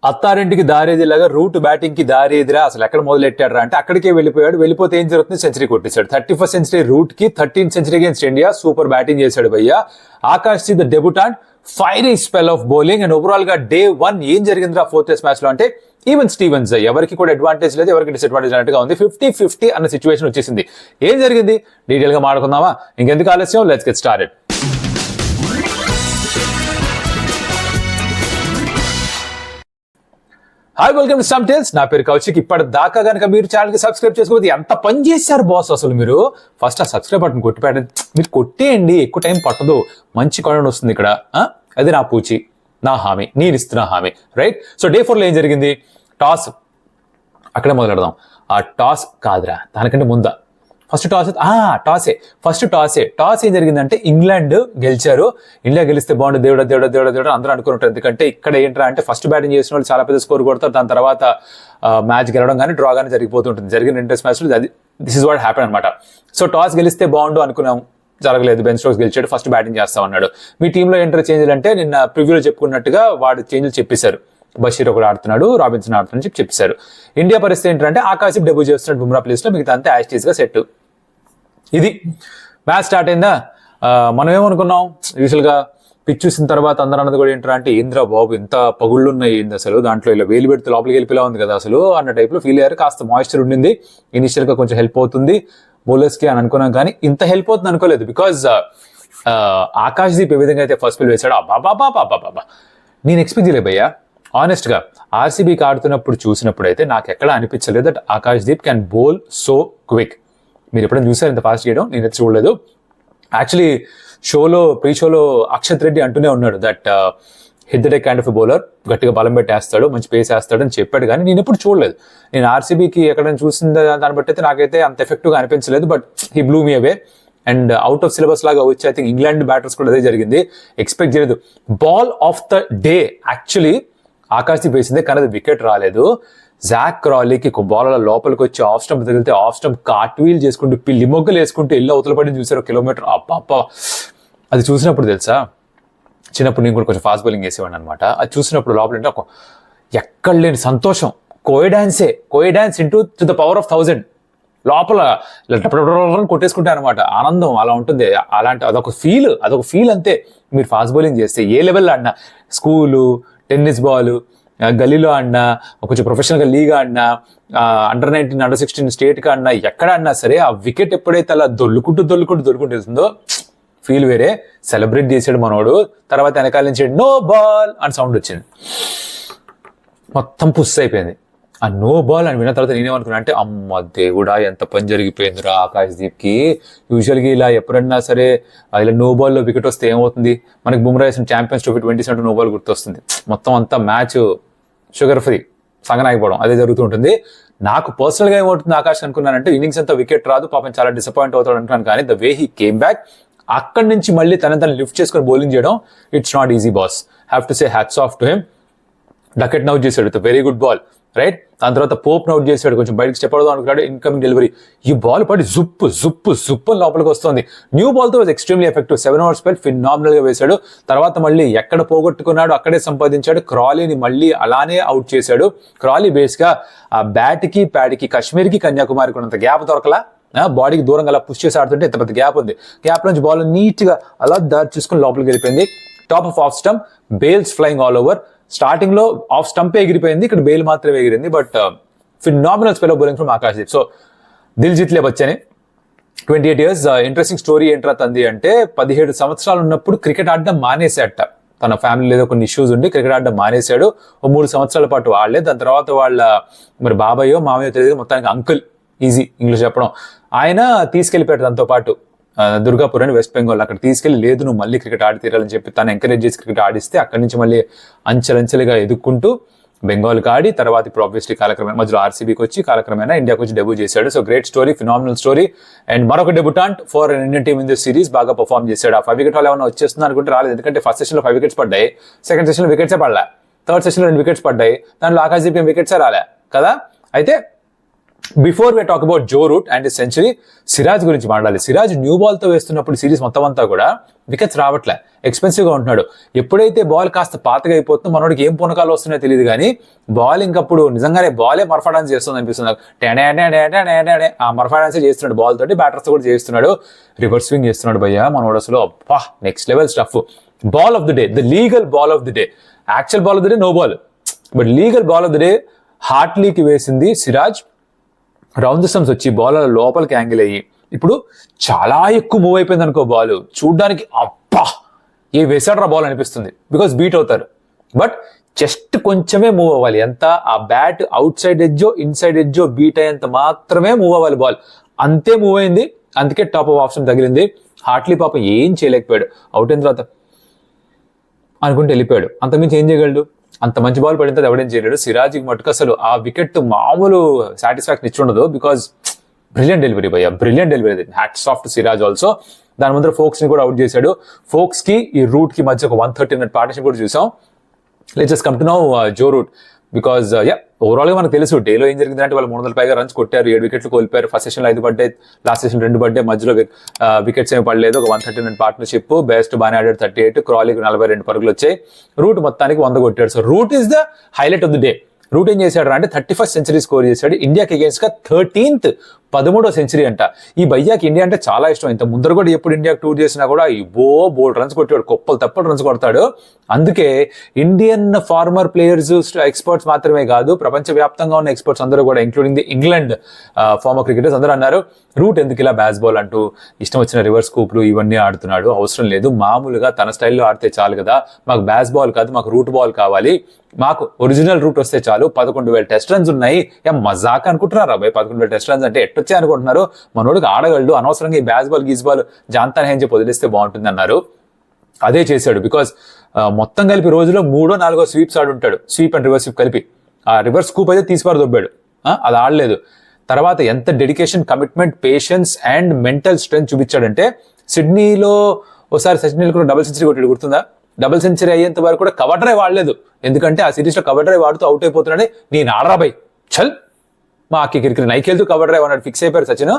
అత్తారింటికి దారేదిలాగా route batting కి దారేదిరా అసలు ఎక్కడ మొదలెట్టాడు అంటే అక్కడికే వెళ్ళిపోయాడు. వెళ్ళిపోతే ఏం జరుగుతుంది, సెంచరీ కొట్టేశాడు. 31st సెంచరీ రూట్ కి 13th century against India. Super batting చేశాడు భయ్య. Akash the the debutant, fiery spell of bowling. And overall గా Day 1 ఏం జరిగిందిరా 4th టెస్ట్ మ్యాచ్ లో అంటే ఈవెన్ స్టీవెన్స్ ఎవరికి కూడా అడ్వాంటేజ్ లేదు, ఎవరికి డిసడ్వాంటేజ్ అన్నట్టుగా ఉంది. 50-50 అన్న సిచ్యువేషన్ వచ్చేసింది. ఏం జరిగింది డీటెయిల్ గా మాట్లాడుకుందామా? ఇంకెందుకు ఆలస్యం, let's get started. Hi, welcome to some tales. నా పేరు కౌశిక్. ఇప్పటిదాకా కనుక మీరు ఛానల్ కి సబ్స్క్రైబ్ చేసుకోకపోతే ఎంత పని చేశారు బాస్ అసలు మీరు. ఫస్ట్ ఆ సబ్స్క్రైబ్ బటన్ కొట్టిపెట్టండి, మీరు కొట్టేయండి, ఎక్కువ టైం పట్టదు, మంచి కాంటెంట్ వస్తుంది ఇక్కడ. అది నా పూచి, నా హామీ, నేను ఇస్తున్న హామీ, రైట్? సో Day 4 లో ఏం జరిగింది? టాస్, అక్కడే మొదలెడదాం. ఆ టాస్ కాదురా, దానికంటే ముందా ఫస్ట్ టాస్ ఏం జరిగిందంటే ఇంగ్లాండ్ గెలిచారు. ఇండియా గెలిస్తే బాగుండు, దేవుడా దేవుడా దేవుడా దేవుడా అందరూ అనుకుంటారు. ఎందుకంటే ఇక్కడ ఏంట్రా అంటే ఫస్ట్ బ్యాటింగ్ చేసిన వాళ్ళు చాలా పెద్ద స్కోర్ కొడతారు, దాని తర్వాత మ్యాచ్ గెలవడం కానీ డ్రా కానీ జరిగిపోతుంటుంది. జరిగిన ఇంట్రెస్ట్ మ్యాచ్లు అది దిస్ ఇస్ వాట్ హ్యాపెన్ అనమాట. సో టాస్ గెలిస్తే బాగుండు అనుకున్నాం, జరగలేదు. బెన్ స్టోక్స్ గెలిచాడు, ఫస్ట్ బ్యాటింగ్ చేస్తామన్నాడు. మీ టీంలో ఏంటర్ చేంజ్లు అంటే నిన్న ప్రివ్యూలో చెప్పుకున్నట్టుగా వాడు చేంజ్లు చెప్పేశారు. బషీర్ ఒకడు ఆడుతున్నాడు, రాబిన్సన్ ఆడుతున్నాడు చెప్పేశారు. ఇండియా పరిస్థితి ఏంటంటే ఆకాశ్ డెబ్యూ చేస్తున్నాడు బుమ్రా ప్లేస్ లో, మిగతా అంతా యాస్టీస్ గా సెట్. ఇది మ్యాచ్ స్టార్ట్ అయిందా. మనం ఏమనుకున్నాం, యూజువల్ గా పిచ్ చూసిన తర్వాత అందరూ అన్నది కూడా ఏంటంటే అంటే ఏంద్రా బాబు ఇంత పగుళ్ళు ఉన్నాయి ఏంది అసలు, దాంట్లో ఇలా వేలు పెడితే లోపలికి వెళ్ళిపోలా ఉంది కదా అసలు అన్న టైప్ లో ఫీల్ అయ్యారు. కాస్త మాయిశ్చర్ ఉండింది, ఇనిషియల్ గా కొంచెం హెల్ప్ అవుతుంది బౌలర్స్ కి అని అనుకున్నాం, కానీ ఇంత హెల్ప్ అవుతుంది అనుకోలేదు. బికాజ్ ఆకాష్ దీప్ ఏ విధంగా అయితే ఫస్ట్ పిల్ వేశాడు, అబ్బాబాబాబాబాబా నేను ఎక్స్పెక్ట్ చేయలేదు భయ్యా. ఆనెస్ట్ గా ఆర్సీబీకి ఆడుతున్నప్పుడు చూసినప్పుడు అయితే నాకు ఎక్కడ అనిపించలేదు that Akash Deep can bowl so quick. మీరు ఎప్పుడైనా చూసారు ఇంత ఫాస్ట్ చేయడం? నేనైతే చూడలేదు. యాక్చువల్లీ ప్రీ షోలో అక్షత్ రెడ్డి అంటూనే ఉన్నాడు that hit the deck kind of bowler, గట్టిగా బలం పెట్టేస్తాడు, మంచి పేస్ వేస్తాడు అని చెప్పాడు, కానీ నేను ఎప్పుడు చూడలేదు. నేను ఆర్సీబీకి ఎక్కడైనా చూసిన దాన్ని బట్టి అయితే నాకైతే అంత ఎఫెక్టివ్గా అనిపించలేదు. But he blue me away and out of syllabus లాగా వచ్చి ఐ థింక్ ఇంగ్లాండ్ బ్యాటర్స్ కూడా అదే జరిగింది. ఎక్స్పెక్ట్ చేయలేదు. Ball of the day actually Akash Deep వేసిందే, కానీ అది వికెట్ రాలేదు. జాక్ క్రాలీకి బాల్ లోపలికి వచ్చి ఆఫ్ స్టంప్ తగిలితే ఆఫ్ స్టంప్ కార్ట్వీల్ చేసుకుంటూ పిల్లి మొగ్గలు వేసుకుంటూ ఇల్లు అవతల పడి చూసారు కిలోమీటర్. అబ్బా అది చూసినప్పుడు తెలుసా, చిన్నప్పుడు నేను కూడా కొంచెం ఫాస్ట్ బౌలింగ్ వేసేవాడిని అనమాట. అది చూసినప్పుడు లోపల అంటే ఒక ఎక్కడ లేని సంతోషం, coincidence into to the power of 1000 లోపల కొట్టేసుకుంటే అనమాట. ఆనందం అలా ఉంటుంది. అలాంటి అదొక ఫీల్ అంతే. మీరు ఫాస్ట్ బౌలింగ్ చేస్తే ఏ లెవెల్లో ఆడినా, స్కూలు, టెన్నిస్ బాల్, గలీలో ఆడినా, కొంచెం ప్రొఫెషనల్గా లీగ్ ఆడినా, అండర్ 19, అండర్ 16 స్టేట్గా ఆడినా, ఎక్కడ ఆడినా సరే ఆ వికెట్ ఎప్పుడైతే అలా దొల్లుకుంటూ వెళ్తుందో ఫీల్ వేరే. సెలబ్రేట్ చేసాడు మనోడు. తర్వాత వెనకాల నుంచి నో బాల్ అని సౌండ్ వచ్చింది, మొత్తం పుస్ అయిపోయింది. ఆ నో బాల్ అని విన్న తర్వాత నేనేమనుకున్నా అంటే అమ్మ దేవుడా ఎంత పని జరిగిపోయిందిరా ఆకాశ్ దీప్కి. యూజువల్గా ఇలా ఎప్పుడన్నా సరే ఇలా నో బాల్లో వికెట్ వస్తే ఏమవుతుంది, మనకి బుమ్రా వేసిన ఛాంపియన్స్ ట్రోఫీ 2017 నో బాల్ గుర్తొస్తుంది. మొత్తం అంతా మ్యాచ్ షుగర్ ఫ్రీ, సగం ఆగిపోవడం అదే జరుగుతూ ఉంటుంది. నాకు పర్సనల్గా ఏమవుతుంది ఆకాశ్ అనుకున్నానంటే ఇన్నింగ్స్ అంతా వికెట్ రాదు, పాపం చాలా డిసప్పాయింట్ అవుతాడు అనుకున్నాను. కానీ the way he came back, అక్కడి నుంచి మళ్ళీ తను లిఫ్ట్ చేసుకొని బౌలింగ్ చేయడం, it's not easy boss. Have to say hats off to him. Duckett నౌట్ చేశాడు, it's very good ball, right? దాని తర్వాత పోప్ నౌట్ చేశాడు, కొంచెం బయటకు స్టెప్ అవుదాం అనుకున్నాడు, ఇన్కమింగ్ డెలివరీ, ఈ బాల్ పడి జుప్పు లోపలికి వస్తుంది. న్యూ బాల్ తో was extremely effective. 7 overs spell phenomenal గా వేశాడు. తర్వాత మళ్ళీ ఎక్కడ పోగొట్టుకున్నాడు అక్కడే సంపాదించాడు. క్రాలీని మళ్ళీ అలానే అవుట్ చేశాడు. క్రాలీ బేస్ గా ఆ బ్యాట్ కి ప్యాడ్కి, కాశ్మీర్కి కన్యాకుమారికి ఉన్నంత గ్యాప్ దొరకలా. బాడీకి దూరంగా అలా పుష్ చేసి ఆడుతుంటే ఎంత పెద్ద గ్యాప్ ఉంది. గ్యాప్ నుంచి బాల్ నీట్ గా అలా దారి చూసుకుని లోపలికి వెళ్ళిపోయింది. Top off stump, bales flying all over. Starting లో ఆఫ్ స్టంప్ ఎగిరిపోయింది, ఇక్కడ బెయిల్ మాత్రమే ఎగిరింది. But phenomenal spell of bowling from Akash Deep. So Diljit లే బచ్చని 28 years. ఇంట్రెస్టింగ్ స్టోరీ ఏంట్రా తంది అంటే 17 సంవత్సరాలు ఉన్నప్పుడు క్రికెట్ ఆడడం మానేశాట. తన ఫ్యామిలీలో ఏదో కొన్ని ఇష్యూస్ ఉండి క్రికెట్ ఆడడం మానేశాడు. 3 సంవత్సరాల పాటు ఆడలేదు. దాని తర్వాత వాళ్ళ మరి బాబాయో మామయ్యో తెలియదు, మొత్తానికి అంకుల్, ఈజీ ఇంగ్లీష్ చెప్పడం, ఆయన తీసుకెళ్లిపోయాడు దాంతో పాటు దుర్గాపూర్ అని వెస్ట్ బెంగాల్. అక్కడ తీసుకెళ్లి లేదు నువ్వు మళ్ళీ క్రికెట్ ఆడి తీరాలని చెప్పి తను ఎంకరేజ్ చేసి క్రికెట్ ఆడిస్తే అక్కడి నుంచి మళ్ళీ అంచెలంచెలుగా ఎదుక్కుంటూ బెంగాల్కి ఆడి తర్వాత ఇప్పుడు ఆబ్వియస్లీ కాలక్రమేణా మధ్యలో ఆర్సీబీకి వచ్చి కాలక్రమేణా ఇండియాకి వచ్చి డెబ్యూ చేశాడు. So great story, phenomenal story. And మరొక debutant for Indian team in this series, బాగా పర్ఫార్మ్ చేశాడు. ఆ 5 wicket ఏమైనా వచ్చేస్తుంది అనుకుంటే రాలేదు, ఎందుకంటే ఫస్ట్ సెషన్ లో 5 wickets పడ్డాయి, సెకండ్ సెషన్ లో వికెట్సే పడలే, థర్డ్ సెషన్ లో 2 wickets పడ్డాయి. దాంట్లో ఆకాశ్ దీప్ వికెట్సే రాలే కదా. అయితే before we talk about Joe Root and century, Siraj గురించి మాట్లాడాలి. సిరాజ్ న్యూ బాల్ తో వేస్తున్నప్పుడు సిరీస్ మొత్తం అంతా కూడా వికెట్స్ రావట్లే, ఎక్స్పెన్సివ్ గా ఉంటున్నాడు. ఎప్పుడైతే బాల్ కాస్త పాతగా అయిపోతుందో మనోడికి ఏం పూనకాలు వస్తున్నాయో తెలియదు కానీ బాల్ ఇంకప్పుడు నిజంగానే బాలే మర్ఫా డాన్స్ చేస్తుంది అనిపిస్తుంది. ఆ మర్ఫా డాన్స్ చేస్తున్నాడు బాల్ తోటి, బ్యాటర్స్ కూడా చేస్తున్నాడు, రివర్స్ స్వింగ్ చేస్తున్నాడు భయ్యా మనోడు. అసలు అబ్బా next level stuff. Ball of the day, the legal ball of the day, actual ball of the day no ball, but legal ball of the day హార్ట్లీకి వేసింది సిరాజ్. రౌండ్ ది స్టంప్స్ వచ్చి ball లోపలికి angle అయ్యి ఇప్పుడు చాలా ఎక్కువ move అయిపోయింది అనుకో బాల్, చూడ్డానికి అబ్బా ఏ వేసాడు రా బాల్ అనిపిస్తుంది, బికాస్ బీట్ అవుతారు. బట్ జస్ట్ కొంచెమే మూవ్ అవ్వాలి, ఎంత ఆ బ్యాట్ అవుట్ సైడ్ ఎడ్జో ఇన్సైడ్ ఎడ్జో బీట్ అయ్యేంత మాత్రమే మూవ్ అవ్వాలి బాల్, అంతే మూవ్ అయింది. అందుకే టాప్ ఆఫ్ ఆప్షన్ తగిలింది. హార్ట్లీ పాపం ఏం చేయలేకపోయాడు, అవుట్ అయిన తర్వాత అనుకుంటే వెళ్ళిపోయాడు. అంతకుమించి ఏం చేయగలడు, అంత మంచి బాల్ పడిన తర్వాత ఎవడేం చేయలేడు. సిరాజ్కి మటుకు అసలు ఆ వికెట్ మామూలు సాటిస్ఫాక్షన్ ఇచ్చి ఉండదు, బికాజ్ బ్రిలియంట్ డెలివరీ భయ్యా, brilliant delivery. Hats off to Siraj also. దాని ముందర ఫోక్స్ ని కూడా అవుట్ చేశాడు. ఫోక్స్ కి ఈ రూట్ కి మధ్య ఒక 130 రన్ పార్ట్నర్షిప్ కూడా చూసాం. Let's just come to now Joe Root, because overall గా మనకు తెలుసు డేలో ఏం జరిగిందంటే వాళ్ళు 300 పైగా రన్స్ కొట్టారు, 7 వికెట్లు కోల్పోయారు. ఫస్ట్ సెషన్ లో 5 పడ్డాయి, లాస్ట్ సెషన్ 2 పడ్డాయి, మధ్యలో వికెట్స్ ఏమి పడలేదు. ఒక 130 రన్ పార్ట్నర్షిప్, బెస్ట్ బాగానే ఆడాడు 38, క్రాలీకి 42 పరుగులు వచ్చాయి. రూట్ మొత్తానికి 100 కొట్టాడు. So Root is the highlight of the day. Root ఏం చేశాడు అంటే 31st సెంచరీ స్కోర్ చేశాడు. ఇండియాకి అగేన్స్ట్ గా 13వ సెంచరీ అంట. ఈ భయ్యాకి ఇండియా అంటే చాలా ఇష్టం. ఇంత ముందర కూడా ఎప్పుడు ఇండియాకి టూర్ చేసినా కూడా బోల్డ్ రన్స్ కొట్టాడు, కుప్పలు తప్పటి రన్స్ కొడతాడు. అందుకే ఇండియన్ ఫార్మర్ ప్లేయర్స్, ఎక్స్పర్ట్స్ మాత్రమే కాదు, ప్రపంచవ్యాప్తంగా ఉన్న ఎక్స్పర్ట్స్ అందరూ కూడా including the England former cricketers అందరూ అన్నారు రూట్ ఎందుకు ఇలా బ్యాస్ బాల్ అంటూ ఇష్టం వచ్చిన రివర్స్ కూప్లు ఇవన్నీ ఆడుతున్నాడు, అవసరం లేదు, మామూలుగా తన స్టైల్లో ఆడితే చాలు కదా, మాకు బ్యాస్ బాల్ కాదు మాకు రూట్ బాల్ కావాలి, మాకు ఒరిజినల్ రూట్ వస్తే చాలు. 11,000 టెస్ట్ రన్స్ ఉన్నాయి, మజాక్ అనుకుంటున్నారు అబ్బాయి, 11,000 టెస్ట్ రన్స్ అంటే ఎట్టొచ్చాయి అనుకుంటున్నారు. మనోడికి ఆడగలడు, అనవసరంగా ఈ బ్యాస్ బాల్ గీజ్ బాల్ జాంతానే అని చెప్పి వదిలేస్తే బాగుంటుంది అన్నారు. అదే చేశాడు. బికాస్ మొత్తం కలిపి రోజులో 3-4 స్వీప్స్ ఆడుంటాడు, స్వీప్ అండ్ రివర్స్ స్వీప్ కలిపి. ఆ రివర్స్ స్కూప్ అయితే తీసిపారు దొబ్బాడు, అది ఆడలేదు. తర్వాత ఎంత dedication, commitment, patience and mental strength చూపించాడంటే సిడ్నీలో ఒకసారి సచిన్ కూడా డబుల్ సెంచరీ కొట్టాడు, గుర్తుందా? డబుల్ సెంచరీ అయ్యేంత వరకు కూడా కవర్ డ్రైవ్ వాడలేదు, ఎందుకంటే ఆ సిరీస్ లో కవర్ డ్రైవ్ వాడుతూ అవుట్ అయిపోతున్నాడే, నేను ఆడరాబాయ్ చల్ మా కిరికి నైకి వెళ్తూ కవర్ డ్రైవ్ అన్నాడు, ఫిక్స్ అయిపోయారు సచిన్.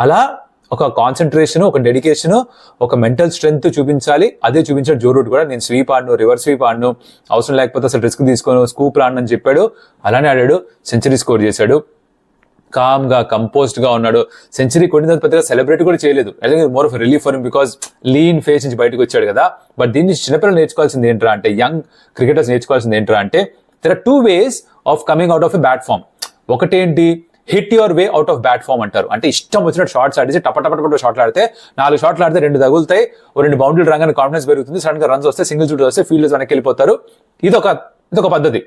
అలా ఒక కాన్సన్ట్రేషన్, ఒక డెడికేషన్, ఒక మెంటల్ స్ట్రెంత్ చూపించాలి. అదే చూపించాడు జో రూట్ కూడా. నేను స్వీప్ ఆడను, రివర్స్ స్వీప్ ఆడను, అవసరం లేకపోతే అసలు రిస్క్ తీసుకోను, స్కూప్ ఆడను అని చెప్పాడు. అలానే ఆడాడు, సెంచరీ స్కోర్ చేశాడు. కామ్ గా, కంపోజ్డ్ గా ఉన్నాడు. సెంచరీ కొట్టిన పెద్దగా సెలబ్రేట్ కూడా చేయలేదు. I think more of relief for him, because lean face నుంచి బయటకు వచ్చాడు కదా. బట్ దీన్ని చిన్నపిల్లలు నేర్చుకోవాల్సింది ఏంట్రా అంటే, యంగ్ క్రికెటర్స్ నేర్చుకోవాల్సింది ఏంట్రా అంటే, there are 2 ways of coming out of a bat form. ఒకటేంటి, hit your way out of bat form అంటారు. అంటే ఇష్టం వచ్చినట్టు షార్ట్స్ ఆడితే టపటపట షాట్లు ఆడితే 4 షాట్లు ఆడితే 2 తగులుతాయి, 2 బౌండరీలు రాగానే కాన్ఫిడెన్స్ పెరుగుతుంది, సడన్ గా రన్స్ వస్తే, సింగిల్ షూట్ వస్తే ఫీల్డర్స్ వెనక్కి వెళ్ళిపోతారు. ఇదొక పద్ధతి.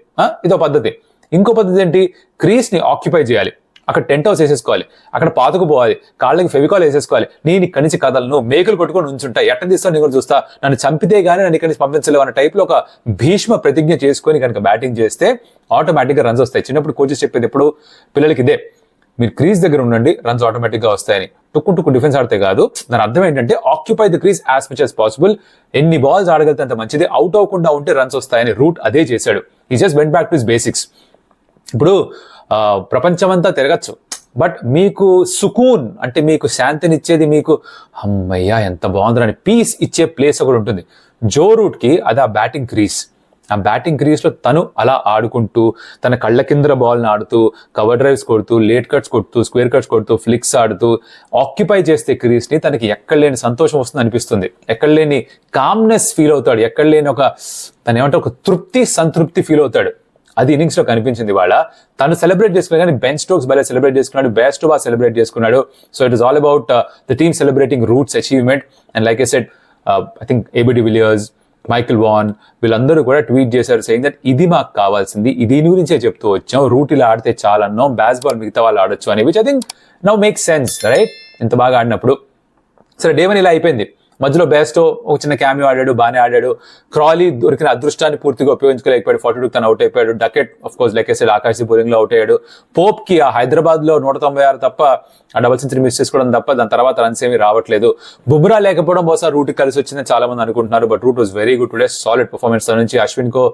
ఇంకో పద్ధతి ఏంటి, క్రీస్ ని ఆక్యుపై చేయాలి, అక్కడ టెంట్ హౌస్ వేసేసుకోవాలి, అక్కడ పాతుకుపోవాలి, కాళ్ళకి ఫెవికాల్ వేసేసుకోవాలి, నేను ఇక్కడి నుంచి కదలను, మేకలు కొట్టుకొని ఉంచుంటా, ఎట్ట తీస్తాను నేను కూడా చూస్తా, నన్ను చంపితే గానీ నన్ను ఇక్కడి నుంచి పంపించలేవు అన్న టైప్ లో ఒక భీష్మ ప్రతిజ్ఞ చేసుకొని కనుక బ్యాటింగ్ చేస్తే ఆటోమేటిక్ గా రన్స్ వస్తాయి. చిన్నప్పుడు కోచెస్ చెప్పేది ఎప్పుడు పిల్లలకి ఇదే, మీరు క్రీజ్ దగ్గర ఉండండి, రన్స్ ఆటోమేటిక్ గా వస్తాయని. టుక్కు డిఫెన్స్ ఆడితే కాదు. దాని అర్థం ఏంటంటే occupy the crease as much as possible, ఎన్ని బాల్స్ ఆడగలితే అంత మంచిది, అవుట్ అవ్వకుండా ఉంటే రన్స్ వస్తాయని రూట్ అదే చేశాడు. He just went back to his basics. ఇప్పుడు ప్రపంచమంతా తిరగచ్చు, బట్ మీకు సుకూన్ అంటే మీకు శాంతినిచ్చేది, మీకు అమ్మయ్యా ఎంత బాగుందని పీస్ ఇచ్చే ప్లేస్ ఒకటి ఉంటుంది. జో రూట్ కి అది ఆ బ్యాటింగ్ క్రీజ్. ఆ బ్యాటింగ్ క్రీజ్ లో తను అలా ఆడుకుంటూ, తన కళ్ళ కింద బాల్ని ఆడుతూ, కవర్ డ్రైవ్స్ కొడుతూ, లేట్ కట్స్ కొడుతూ, స్క్వేర్ కట్స్ కొడుతూ, ఫ్లిక్స్ ఆడుతూ ఆక్యుపై చేస్తే క్రీజ్ ని తనకి ఎక్కడ లేని సంతోషం వస్తుంది అనిపిస్తుంది, ఎక్కడ లేని కామ్నెస్ ఫీల్ అవుతాడు, ఎక్కడ లేని ఒక తను ఏమంటే ఒక సంతృప్తి ఫీల్ అవుతాడు. అది ఇన్నింగ్స్ లో కనిపించింది. వాళ్ళ తను సెలబ్రేట్ చేసుకున్నాడు, కానీ బెన్ స్టోక్స్ భలే సెలబ్రేట్ చేసుకున్నాడు, బేస్టో బాగా సెలబ్రేట్ చేసుకున్నాడు. So it is all about the team celebrating Root's achievement. And like I said, I think AB de Villiers, Michael Vaughan వీళ్ళందరూ కూడా ట్వీట్ చేశారు సెయింగ్ దట్ ఇది మాకు కావాల్సింది, దీని గురించే చెప్తూ వచ్చాం, రూట్ ఇలా ఆడితే చాలన్నాం, బ్యాస్ బాల్ మిగతా వాళ్ళు ఆడొచ్చు అని, which I think now make sense right. ఇంత బాగా ఆడినప్పుడు సరే డే 1 ఇలా అయిపోయింది. మధ్యలో బేస్టో ఒక చిన్న క్యామియో ఆడాడు, బాగానే ఆడాడు. క్రాలీ దొరికిన అదృష్టాన్ని పూర్తిగా ఉపయోగించుకోలేకపోయాడు, 42 తను అవుట్ అయిపోయాడు. Duckett of course like I said Akash bowling లో అవుట్ అయ్యాడు. పోప్ కి ఆ హైదరాబాద్ లో 196 తప్ప, ఆ డబుల్ సెంచరీ మిస్ చేసుకోవడం తప్ప దాని తర్వాత రన్స్ ఏమీ రావట్లేదు. బుమ్రా లేకపోవడం బహుశా రూట్ కి కలిసి వచ్చిందని చాలా మంది అనుకుంటున్నారు, but Root was very good today, solid performance నుంచి. అశ్విన్ కో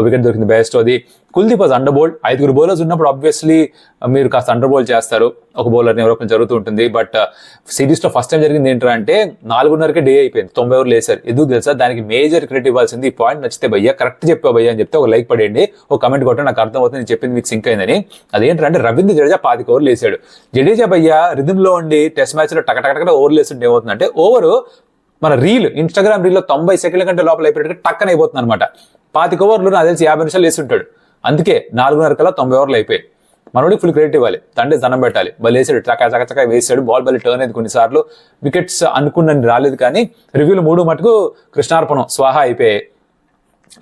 వికెట్ దొరికింది బేస్టోది. Kuldeep was under bowled. 5 bowlers ఉన్నప్పుడు ఆబ్వియస్లీ మీరు కాస్త అండర్ బౌల్డ్ చేస్తారు, ఒక బౌలర్ని ఎవరో జరుగుతూ ఉంటుంది. బట్ సిరీస్లో ఫస్ట్ టైం జరిగింది ఏంటంటే 4:30కే డే అయిపోయింది, 90 ఓవర్లు వేశారు. ఎందుకు తెలుసా? దానికి మేజర్ క్రెడిట్ ఇవ్వాల్సింది. ఈ పాయింట్ నచ్చితే భయ్యా కరెక్ట్ చెప్పావు భయ్యా అని చెప్తే ఒక లైక్ పడేయండి, ఒక కమెంట్ కొట్టండి, నాకు అర్థమవుతుంది నేను చెప్పింది మీకు సింక్ అయిందని. అదేంటంటే రవీంద్ర జడేజా 25 ఓవర్లు వేసాడు. జడేజా భయ్యా రిథంలో ఉండి టెస్ట్ మ్యాచ్లో టకటక ఓవర్లు వేస్తుంటే ఏమవుతుందంటే ఓవరు మన రీల్ ఇన్స్టాగ్రామ్ రీల్లో 90 సెకండ్ల కంటే లోపల అయిపోయేట్టుగా టక్కన అయిపోతుంది అనమాట. 25 ఓవర్లు నాకు తెలిసి 50 నిమిషాలు వేస్తుంటాడు. అందుకే 4:30 కల్లా 90 ఓవర్లు అయిపోయాయి. మనోడికి ఫుల్ క్రెడిట్ ఇవ్వాలి, తండ్రి దండం పెట్టాలి. బల్ వేసాడు, చక్క వేసాడు, బాల్ బల్ టర్న్ అయింది, కొన్నిసార్లు వికెట్స్ అనుకున్నని రాలేదు. కానీ రివ్యూలు 3 మటుకు కృష్ణార్పణం స్వాహా అయిపోయాయి,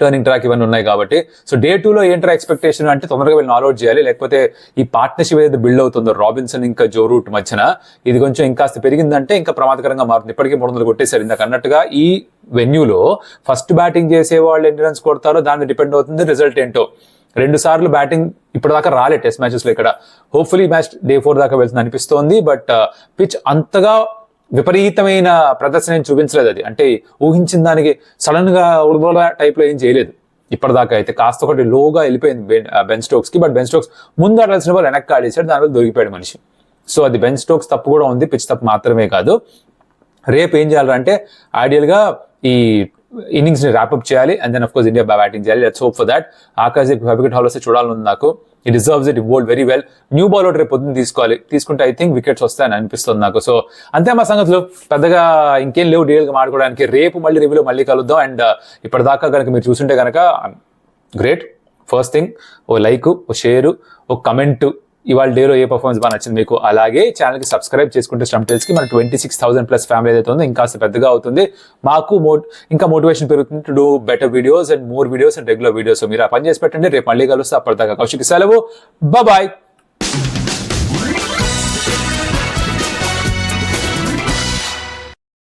టర్నింగ్ ట్రాక్ ఇవన్నీ ఉన్నాయి కాబట్టి. సో డే 2లో ఏంట్రా ఎక్స్పెక్టేషన్ అంటే తొందరగా వీళ్ళని ఆల్అౌట్ చేయాలి, లేకపోతే ఈ పార్ట్నర్షిప్ ఏదైతే బిల్డ్ అవుతుందో రాబిన్సన్ ఇంకా జో రూట్ మధ్యన ఇది కొంచెం ఇంకాస్త పెరిగిందంటే ఇంకా ప్రమాదకరంగా మారుతుంది. ఇప్పటికీ 300 కొట్టేశారు. ఇందాక అన్నట్టుగా ఈ వెన్యూలో ఫస్ట్ బ్యాటింగ్ చేసే వాళ్ళు ఎన్ని రన్స్ కొడతారో దాని డిపెండ్ అవుతుంది రిజల్ట్ ఏంటో. 2 సార్లు బ్యాటింగ్ ఇప్పటిదాకా రాలే టెస్ట్ మ్యాచెస్ లో. ఇక్కడ హోప్ఫుల్లీ మ్యాచ్ డే 4 దాకా వెళ్తుంది అనిపిస్తోంది. బట్ పిచ్ అంతగా విపరీతమైన ప్రదర్శన ఏం చూపించలేదు. అది అంటే ఊహించిన దానికి సడన్ గా ఉడబోలా టైప్ లో ఏం చేయలేదు ఇప్పటిదాకా. అయితే కాస్త ఒకటి లోగా వెళ్ళిపోయింది బెన్ స్టోక్స్ కి. బట్ బెన్ స్టోక్స్ ముందు ఆడాల్సిన వాళ్ళు వెనక్కి ఆడేశాడు, దానివల్ల దొరికిపోయాడు మనిషి. సో అది బెన్ స్టోక్స్ తప్పు కూడా ఉంది, పిచ్ తప్పు మాత్రమే కాదు. రేపు ఏం చేయాలంటే ఐడియల్ గా ఈ ఇన్నింగ్స్ ని ర్యాప్అప్ చేయాలి, and then of course India batting చేయాలి. Let's hope for that. Akash wicket haul వస్తే చూడాలని నాకు. ఈ deserves it, bowled very well. New ball రేపు పొద్దున్న తీసుకోవాలి, తీసుకుంటే ఐ థింక్ వికెట్స్ వస్తాయని అనిపిస్తుంది నాకు. సో అంతే మా సంగతులు, పెద్దగా ఇంకేం లేవు డీటెయిల్ గా మాట్లాడుకోవడానికి. రేపు మళ్ళీ రివ్యూలో మళ్ళీ కలుద్దాం. అండ్ ఇప్పటిదాకా కనుక మీరు చూసుంటే కనుక great. First thing oh like, ఓ షేరు, ఓ కమెంట్. ఇవాళ డేలో ఏ పర్ఫార్మెన్స్ బాగా నచ్చింది మీకు. అలాగే ఛానల్కి సబ్స్క్రైబ్ చేసుకుంటే స్టంప్ టెల్స్కి మన 26,000+ ఫ్యామిలీ ఏదైతే ఉందో ఇంకాస్త పెద్దగా అవుతుంది. మాకు ఇంకా మోటివేషన్ పెరుగుతుంది to do better videos and more videos and regular videos. మీరు ఆ పని చేసి పెట్టండి. రేపు మళ్ళీ కలుస్తే అప్పటిదాకా కౌశిక్ సెలవు. బాయ్.